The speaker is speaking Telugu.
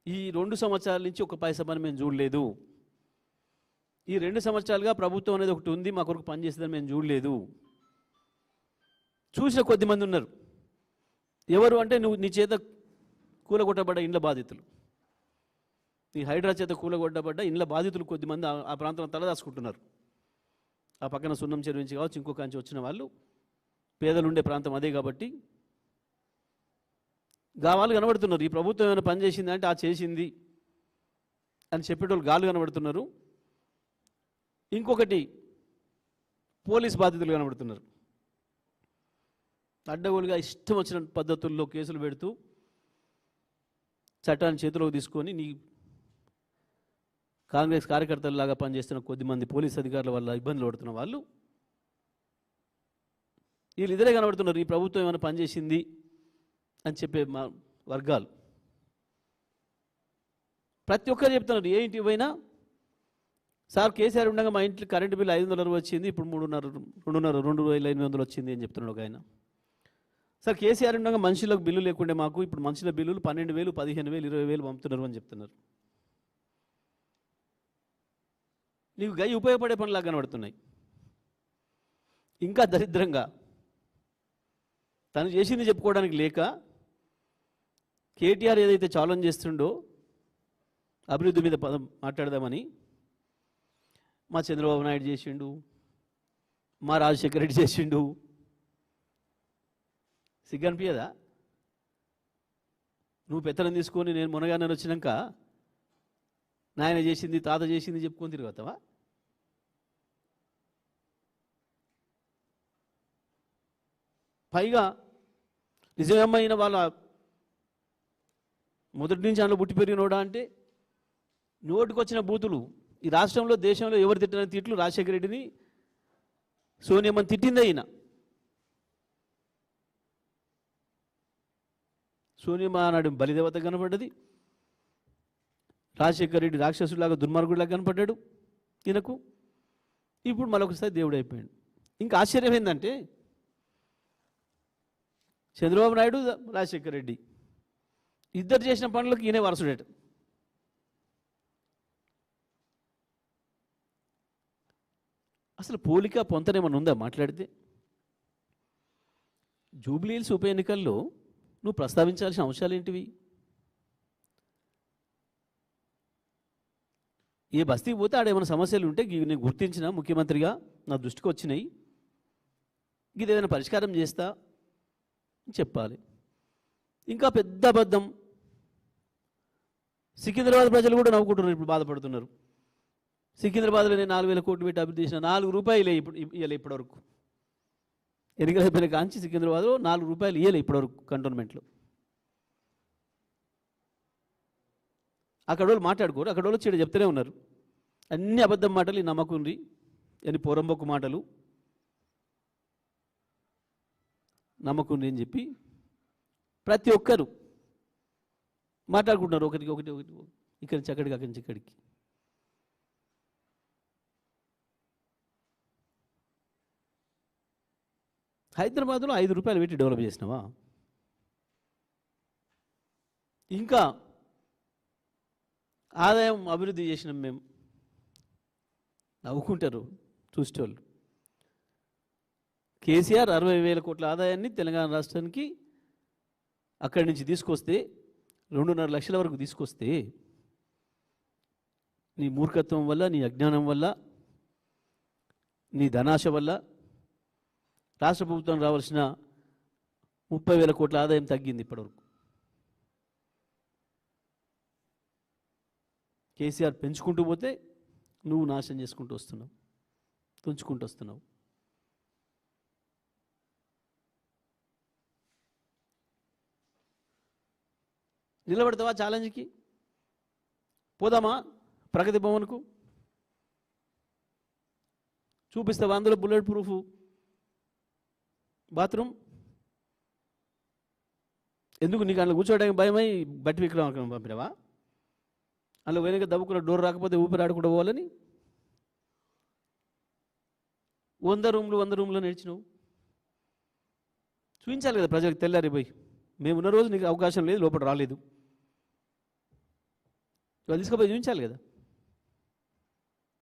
ఈ 2 సంవత్సరాల నుంచి ఒక పైసా పని మేము చూడలేదు. ఈ 2 సంవత్సరాలుగా ప్రభుత్వం అనేది ఒకటి ఉంది, మా కొరకు పనిచేస్తుందని మేము చూడలేదు. చూసిన కొద్దిమంది ఉన్నారు. ఎవరు అంటే నీ చేత కూలగొట్టబడ్డ ఇండ్ల బాధితులు, ఈ హైడ్రా చేత కూలగొట్టబడ్డ ఇండ్ల బాధితులు కొద్దిమంది ఆ ప్రాంతంలో తలదాచుకుంటున్నారు. ఆ పక్కన సున్నం చెరువు నుంచి కావచ్చు, ఇంకో కంచి వచ్చిన వాళ్ళు, పేదలు ఉండే ప్రాంతం అదే కాబట్టి వాళ్ళు కనబడుతున్నారు. ఈ ప్రభుత్వం ఏమైనా పని చేసింది అంటే ఆ చేసింది అని చెప్పేటోళ్ళు గాలు కనబడుతున్నారు. ఇంకొకటి పోలీస్ బాధితులు కనబడుతున్నారు. అడ్డగోలుగా ఇష్టం వచ్చిన పద్ధతుల్లో కేసులు పెడుతూ చట్టాన్ని చేతిలోకి తీసుకొని నీ కాంగ్రెస్ కార్యకర్తలలాగా పనిచేస్తున్న కొద్దిమంది పోలీస్ అధికారుల వల్ల ఇబ్బందులు పడుతున్న వాళ్ళు వీళ్ళు ఇద్దరే కనబడుతున్నారు. ఈ ప్రభుత్వం ఏమైనా పనిచేసింది అని చెప్పే మా వర్గాలు ప్రతి ఒక్కరు చెప్తున్నారు. ఏ ఇంటికి పోయినా సార్ కేసీఆర్ ఉండగా మా ఇంట్లో కరెంటు బిల్లు 500 వచ్చింది, ఇప్పుడు 2,800 వచ్చింది అని చెప్తున్నాడు ఒక ఆయన. సార్ కేసీఆర్ ఉండగా మనుషులకు బిల్లు లేకుండే మాకు ఇప్పుడు మనుషుల బిల్లులు 12,000, 15,000, 20,000 పంపుతున్నారు అని చెప్తున్నారు. నీకు గై ఉపయోగపడే పనులాగా కనబడుతున్నాయి. ఇంకా దరిద్రంగా తను చేసింది చెప్పుకోవడానికి లేక కేటీఆర్ ఏదైతే ఛాలెంజ్ చేస్తుండో అభివృద్ధి మీద మాట్లాడదామని మా చంద్రబాబు నాయుడు చేసిండు, మా రాజశేఖర రెడ్డి చేసిండు. సిగ్గనిపించదా? నువ్వు పెత్తనం తీసుకొని నేను మునగానే వచ్చినాక నాయన చేసింది తాత చేసింది చెప్పుకొని తిరుగుతావా? పైగా నిజమైన వాళ్ళ మొదటి నుంచి అందులో పుట్టి పెరిగినోడా అంటే నోటికొచ్చిన బూతులు. ఈ రాష్ట్రంలో దేశంలో ఎవరు తిట్టిన తిట్లు రాజశేఖర రెడ్డిని సోనియమ్మని తిట్టింది అయిన. సోనియమ్మ నాడు బలిదేవత కనపడ్డది, రాజశేఖర రెడ్డి రాక్షసులాగా దుర్మార్గుడిలాగా కనపడ్డాడు ఈయనకు. ఇప్పుడు మరొకసారి దేవుడు అయిపోయాడు. ఇంకా ఆశ్చర్యం ఏంటంటే చంద్రబాబు నాయుడు రాజశేఖర రెడ్డి ఇద్దరు చేసిన పనులకు ఈయనే వారసుడేట. అసలు పోలిక పొంతనేమన్నా ఉందా మాట్లాడితే? జూబ్లీ హిల్స్ ఉప ఎన్నికల్లో నువ్వు ప్రస్తావించాల్సిన అంశాలు ఏంటివి? ఏ బస్తీకి పోతే ఆడేమైనా సమస్యలు ఉంటే నేను గుర్తించిన ముఖ్యమంత్రిగా నా దృష్టికి వచ్చినాయి, ఇది ఏదైనా పరిష్కారం చేస్తా చెప్పాలి. ఇంకా పెద్ద అబద్ధం. సికింద్రాబాద్ ప్రజలు కూడా నవ్వుకుంటున్నారు, ఇప్పుడు బాధపడుతున్నారు. సికింద్రాబాద్లో నేను 4,000 కోట్లు పెట్టి అభివృద్ధి చేసిన 4 రూపాయలే ఇవ్వలే ఇప్పటివరకు. ఎన్నికల అయిపోయిన కాంచి సికింద్రాబాద్లో 4 రూపాయలు ఇవ్వలే ఇప్పటివరకు కంటోన్మెంట్లో. అక్కడ వాళ్ళు మాట్లాడుకోరు, అక్కడ వాళ్ళు చెడు చెప్తూనే ఉన్నారు. అన్ని అబద్ధం మాటలు, ఈ నమ్మకుంది అని పోరంబొక్కు మాటలు నమ్మకుంది అని చెప్పి ప్రతి ఒక్కరు మాట్లాడుకుంటున్నారు. ఒకరికి ఇక్కడి నుంచి అక్కడికి, అక్కడి నుంచి ఇక్కడికి. హైదరాబాద్లో 5 రూపాయలు పెట్టి డెవలప్ చేసినావా? ఇంకా ఆదాయం అభివృద్ధి చేసినాం మేము నవ్వుకుంటారు చూసేవాళ్ళు. కేసీఆర్ 60,000 కోట్ల ఆదాయాన్ని తెలంగాణ రాష్ట్రానికి అక్కడి నుంచి తీసుకొస్తే 2.5 లక్షల వరకు తీసుకొస్తే నీ మూర్ఖత్వం వల్ల, నీ అజ్ఞానం వల్ల, నీ ధనాశ వల్ల రాష్ట్ర ప్రభుత్వం రావాల్సిన 30,000 కోట్ల ఆదాయం తగ్గింది ఇప్పటివరకు. కేసీఆర్ పెంచుకుంటూ పోతే నువ్వు నాశనం చేసుకుంటూ వస్తున్నావు, తుంచుకుంటూ వస్తున్నావు. నిలబడతావా ఛాలెంజ్కి? పోదామా ప్రగతి భవన్కు? చూపిస్తావా అందులో బుల్లెట్ ప్రూఫ్ బాత్రూమ్? ఎందుకు నీకు అందులో కూర్చోవడానికి భయమై బట్టి విక్రమ పంపినవా? అందులో వెనక దవ్వుకున్న డోర్ రాకపోతే ఊపిరి ఆడుకుంటూ పోవాలని 100 రూమ్లు నడిచినావు. చూపించాలి కదా ప్రజలకు తెల్లారి పోయి. మేమున్న రోజు నీకు అవకాశం లేదు, లోపల రాలేదు. వాళ్ళు తీసుకుపోయి చూపించాలి కదా.